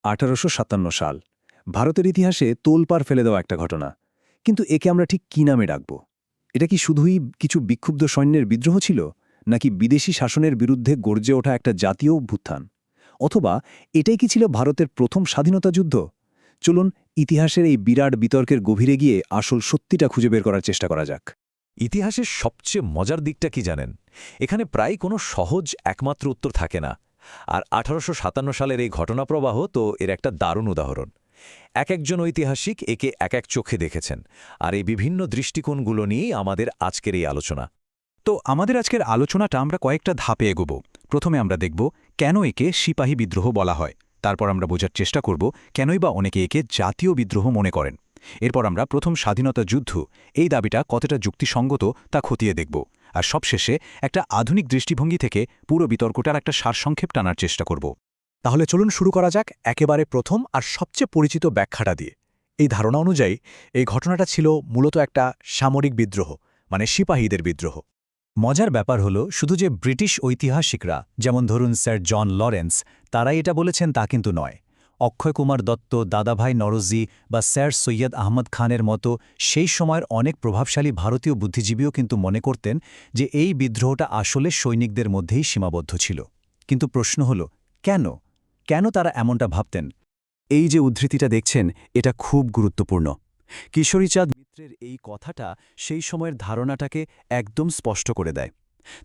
1857 সাল ভারতের ইতিহাসে তোলপাড় ফেলে দেওয়া একটা ঘটনা। কিন্তু একে আমরা ঠিক কী নামে ডাকব? এটা কি শুধুই কিছু বিক্ষুব্ধ সৈন্যের বিদ্রোহ ছিল, নাকি বিদেশি শাসনের বিরুদ্ধে গর্জে ওঠা একটা জাতীয় অভ্যুত্থান? অথবা এটাই কি ছিল ভারতের প্রথম স্বাধীনতা যুদ্ধ? চলুন ইতিহাসের এই বিরাট বিতর্কের গভীরে গিয়ে আসল সত্যিটা খুঁজে বের করার চেষ্টা করা যাক। ইতিহাসের সবচেয়ে মজার দিকটা কি জানেন? এখানে প্রায় কোনো সহজ একমাত্র উত্তর থাকে না। আর 1857 সালের এই ঘটনাপ্রবাহ তো এর একটা দারুণ উদাহরণ। একজন ঐতিহাসিক একে এক চোখে দেখেছেন, আর এই বিভিন্ন দৃষ্টিকোণগুলো নিয়েই আমাদের আজকের এই আলোচনা। তো আমাদের আজকের আলোচনাটা আমরা কয়েকটা ধাপে এগোব। প্রথমে আমরা দেখব কেন একে সিপাহী বিদ্রোহ বলা হয়। তারপর আমরা বোঝার চেষ্টা করব কেনই বা অনেকে একে জাতীয় বিদ্রোহ মনে করেন। এরপর আমরা প্রথম স্বাধীনতা যুদ্ধ, এই দাবিটা কতটা যুক্তিসঙ্গত তা খতিয়ে দেখব। আর সবশেষে একটা আধুনিক দৃষ্টিভঙ্গি থেকে পুরো বিতর্কটার একটা সারসংক্ষেপ টানার চেষ্টা করব। তাহলে চলুন শুরু করা যাক একেবারে প্রথম আর সবচেয়ে পরিচিত ব্যাখ্যাটা দিয়ে। এই ধারণা অনুযায়ী এই ঘটনাটা ছিল মূলত একটা সামরিক বিদ্রোহ, মানে সিপাহীদের বিদ্রোহ। মজার ব্যাপার হলো শুধু যে ব্রিটিশ ঐতিহাসিকরা, যেমন ধরুন স্যার জন লরেন্স, তারাই এটা বলেছেন তা কিন্তু নয়। অক্ষয় কুমার দত্ত, দাদাভাই নরজি বা স্যার সৈয়দ আহমদ খানের মতো সেই সময়ের অনেক প্রভাবশালী ভারতীয় বুদ্ধিজীবীও কিন্তু মনে করতেন যে এই বিদ্রোহটা আসলে সৈনিকদের মধ্যেই সীমাবদ্ধ ছিল। কিন্তু প্রশ্ন হল কেন তারা এমনটা ভাবতেন? এই যে উদ্ধৃতিটা দেখছেন, এটা খুব গুরুত্বপূর্ণ। কিশোরীচাঁদ মিত্রের এই কথাটা সেই সময়ের ধারণাটাকে একদম স্পষ্ট করে দেয়।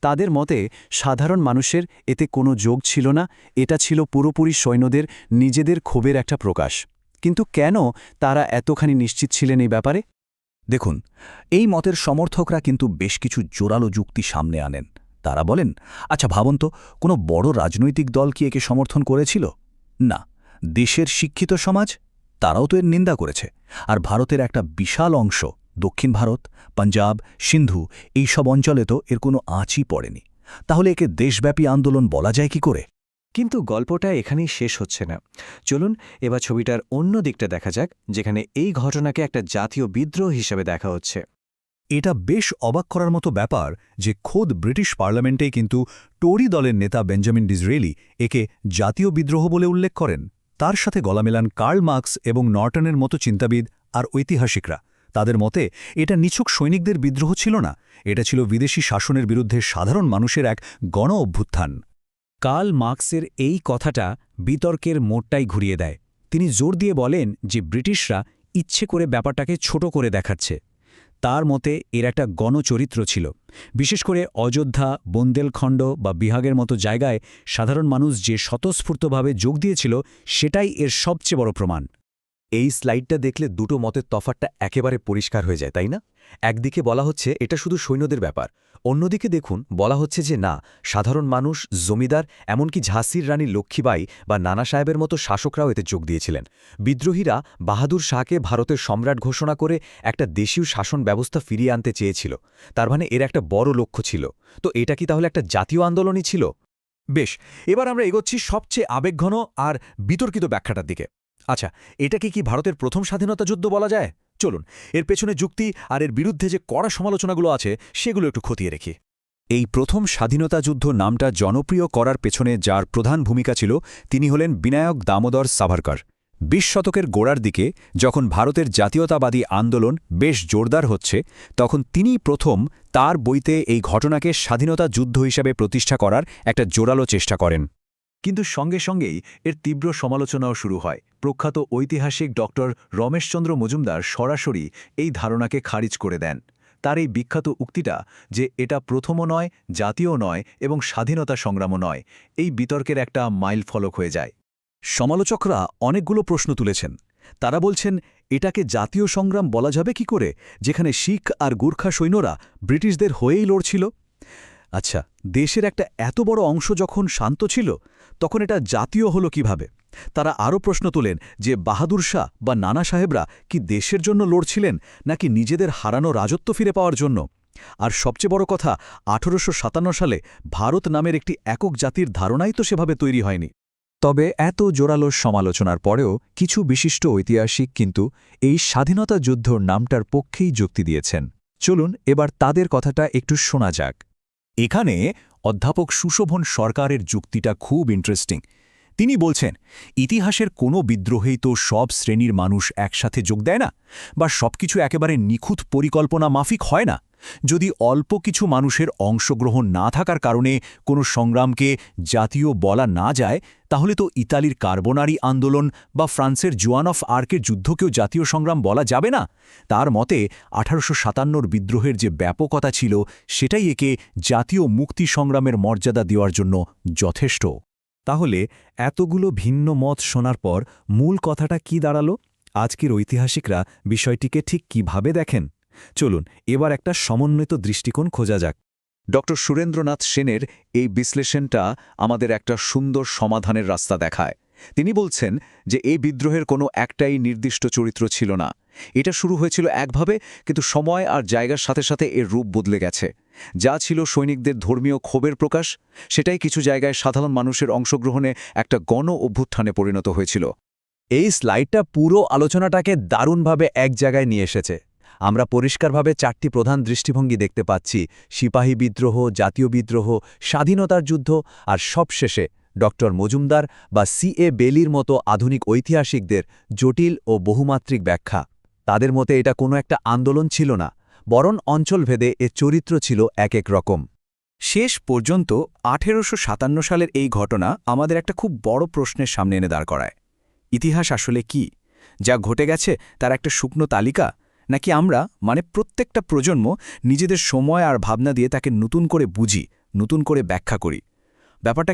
তাদের মতে সাধারণ মানুষের এতে কোনো যোগ ছিল না, এটা ছিল পুরোপুরি সৈন্যদের নিজেদের ক্ষোভের একটা প্রকাশ। কিন্তু কেন তারা এতখানি নিশ্চিত ছিলেন এই ব্যাপারে? দেখুন, এই মতের সমর্থকরা কিন্তু বেশ কিছু জোরালো যুক্তি সামনে আনেন। তারা বলেন, আচ্ছা ভাবুন তো, কোনো বড় রাজনৈতিক দল কি একে সমর্থন করেছিল? না। দেশের শিক্ষিত সমাজ? তারাও তো এর নিন্দা করেছে। আর ভারতের একটা বিশাল অংশ, দক্ষিণ ভারত, পাঞ্জাব, সিন্ধু, এই সব অঞ্চলে তো এর কোনো আঁচই পড়েনি। তাহলে একে দেশব্যাপী আন্দোলন বলা যায় কি করে? কিন্তু গল্পটা এখানেই শেষ হচ্ছে না। চলুন এবার ছবিটার অন্য দিকটা দেখা যাক, যেখানে এই ঘটনাকে একটা জাতীয় বিদ্রোহ হিসেবে দেখা হচ্ছে। এটা বেশ অবাক করার মতো ব্যাপার যে খোদ ব্রিটিশ পার্লামেন্টেই কিন্তু টোরি দলের নেতা বেঞ্জামিন ডিসরেলি একে জাতীয় বিদ্রোহ বলে উল্লেখ করেন। তার সাথে গলা মেলান কার্ল মার্কস এবং নর্টনের মতো চিন্তাবিদ আর ঐতিহাসিকরা। তাদের মতে এটা নিছক সৈনিকদের বিদ্রোহ ছিল না, এটা ছিল বিদেশি শাসনের বিরুদ্ধে সাধারণ মানুষের এক গণ অভ্যুত্থান। কার্ল মার্কসের এই কথাটা বিতর্কের মোড়টাই ঘুরিয়ে দেয়। তিনি জোর দিয়ে বলেন যে ব্রিটিশরা ইচ্ছে করে ব্যাপারটাকে ছোট করে দেখাচ্ছে। তার মতে এর একটা গণচরিত্র ছিল। বিশেষ করে অযোধ্যা, বুন্দেলখণ্ড বা বিহাগের মতো জায়গায় সাধারণ মানুষ যে স্বতঃস্ফূর্তভাবে যোগ দিয়েছিল, সেটাই এর সবচেয়ে বড় প্রমাণ। এই স্লাইডটা দেখলে দুটো মতের তফাৎটা একেবারে পরিষ্কার হয়ে যায়, তাই না? একদিকে বলা হচ্ছে এটা শুধু সৈন্যদের ব্যাপার, অন্যদিকে দেখুন বলা হচ্ছে যে না, সাধারণ মানুষ, জমিদার, এমনকি ঝাঁসির রানী লক্ষ্মীবাই বা নানা সাহেবের মতো শাসকরাও এতে যোগ দিয়েছিলেন। বিদ্রোহীরা বাহাদুর শাহকে ভারতের সম্রাট ঘোষণা করে একটা দেশীয় শাসন ব্যবস্থা ফিরিয়ে আনতে চেয়েছিল। তার মানে এর একটা বড় লক্ষ্য ছিল। তো এটা কি তাহলে একটা জাতীয় আন্দোলনই ছিল? বেশ, এবার আমরা এগোচ্ছি সবচেয়ে আবেগঘন আর বিতর্কিত ব্যাখ্যাটার দিকে। আচ্ছা, এটাকে কি ভারতের প্রথম স্বাধীনতা যুদ্ধ বলা যায়? চলুন এর পেছনে যুক্তি আর এর বিরুদ্ধে যে কড়া সমালোচনাগুলো আছে সেগুলো একটু খতিয়ে রেখি। এই প্রথম স্বাধীনতা যুদ্ধ নামটা জনপ্রিয় করার পেছনে যার প্রধান ভূমিকা ছিল, তিনি হলেন বিনায়ক দামোদর সাভারকর। ২০ শতকের গোড়ার দিকে যখন ভারতের জাতীয়তাবাদী আন্দোলন বেশ জোরদার হচ্ছে, তখন তিনিই প্রথম তার বইতে এই ঘটনাকে স্বাধীনতা যুদ্ধ হিসাবে প্রতিষ্ঠা করার একটা জোরালো চেষ্টা করেন। কিন্তু সঙ্গে সঙ্গেই এর তীব্র সমালোচনাও শুরু হয়। প্রখ্যাত ঐতিহাসিক ডক্টর রমেশচন্দ্র মজুমদার সরাসরি এই ধারণাকে খারিজ করে দেন। তার এই বিখ্যাত উক্তিটা যে এটা প্রথমও নয়, জাতীয় নয় এবং স্বাধীনতা সংগ্রামও নয়, এই বিতর্কের একটা মাইল ফলক হয়ে যায়। সমালোচকরা অনেকগুলো প্রশ্ন তুলেছেন। তারা বলছেন, এটাকে জাতীয় সংগ্রাম বলা যাবে কি করে, যেখানে শিখ আর গুর্খা সৈন্যরা ব্রিটিশদের হয়েই লড়ছিল? আচ্ছা, দেশের একটা এত বড় অংশ যখন শান্ত ছিল, তখন এটা জাতীয় হলো কিভাবে? তারা আরও প্রশ্ন তোলেন যে বাহাদুর শাহ বা নানা সাহেবরা কি দেশের জন্য লড়ছিলেন, নাকি নিজেদের হারানো রাজত্ব ফিরে পাওয়ার জন্য? আর সবচেয়ে বড় কথা, 1857 সালে ভারত নামের একটি একক জাতির ধারণাই তো সেভাবে তৈরি হয়নি। তবে এত জোরালো সমালোচনার পরেও কিছু বিশিষ্ট ঐতিহাসিক কিন্তু এই স্বাধীনতা যুদ্ধর নামটার পক্ষেই যুক্তি দিয়েছেন। চলুন এবার তাদের কথাটা একটু শোনা যাক। এখানে অধ্যাপক সুশোভন সরকারের যুক্তিটা খুব ইন্টারেস্টিং। তিনি বলছেন ইতিহাসের কোনো বিদ্রোহেই তো সব শ্রেণীর মানুষ একসাথে যোগ দেয় না, বা সবকিছু একেবারে নিখুঁত পরিকল্পনা মাফিক হয় না। যদি অল্প কিছু মানুষের অংশগ্রহণ না থাকার কারণে কোনো সংগ্রামকে জাতীয় বলা না যায়, তাহলে তো ইতালির কার্বোনারি আন্দোলন বা ফ্রান্সের জোয়ান অফ আর্কের যুদ্ধকেও জাতীয় সংগ্রাম বলা যাবে না। তার মতে 1857 বিদ্রোহের যে ব্যাপকতা ছিল, সেটাই একে জাতীয় মুক্তি সংগ্রামের মর্যাদা দেওয়ার জন্য যথেষ্ট। তাহলে এতগুলো ভিন্ন মত শোনার পর মূল কথাটা কি দাঁড়ালো? আজকের ঐতিহাসিকরা বিষয়টিকে ঠিক কিভাবে দেখেন? চলুন এবার একটা সমন্বিত দৃষ্টিকোণ খোঁজা যাক। ড সুরেন্দ্রনাথ সেনের এই বিশ্লেষণটা আমাদের একটা সুন্দর সমাধানের রাস্তা দেখায়। তিনি বলছেন যে এই বিদ্রোহের কোনো একটাই নির্দিষ্ট চরিত্র ছিল না। এটা শুরু হয়েছিল একভাবে, কিন্তু সময় আর জায়গার সাথে সাথে এর রূপ বদলে গেছে। যা ছিল সৈনিকদের ধর্মীয় ক্ষোভের প্রকাশ, সেটাই কিছু জায়গায় সাধারণ মানুষের অংশগ্রহণে একটা গণ অভ্যুত্থানে পরিণত হয়েছিল। এই স্লাইডটা পুরো আলোচনাটাকে দারুণভাবে এক জায়গায় নিয়ে এসেছে। আমরা পরিষ্কারভাবে 4টি প্রধান দৃষ্টিভঙ্গি দেখতে পাচ্ছি: সিপাহী বিদ্রোহ, জাতীয় বিদ্রোহ, স্বাধীনতার যুদ্ধ, আর সবশেষে ডক্টর মজুমদার বা C.A. বেলির মতো আধুনিক ঐতিহাসিকদের জটিল ও বহুমাত্রিক ব্যাখ্যা। তাদের মতে এটা কোনো একটা আন্দোলন ছিল না, বরং অঞ্চলভেদে এর চরিত্র ছিল এক এক রকম। শেষ পর্যন্ত 1857 সালের এই ঘটনা আমাদের একটা খুব বড় প্রশ্নের সামনে এনে দাঁড় করায়। ইতিহাস আসলে কি? যা ঘটে গেছে তার একটা শুকনো তালিকা, নাকি আমরা প্রত্যেকটা প্রজন্ম নিজেদের সময় আর ভাবনা দিয়ে তাকে নতুন করে বুঝি, নতুন করে ব্যাখ্যা করি? ব্যাপারটা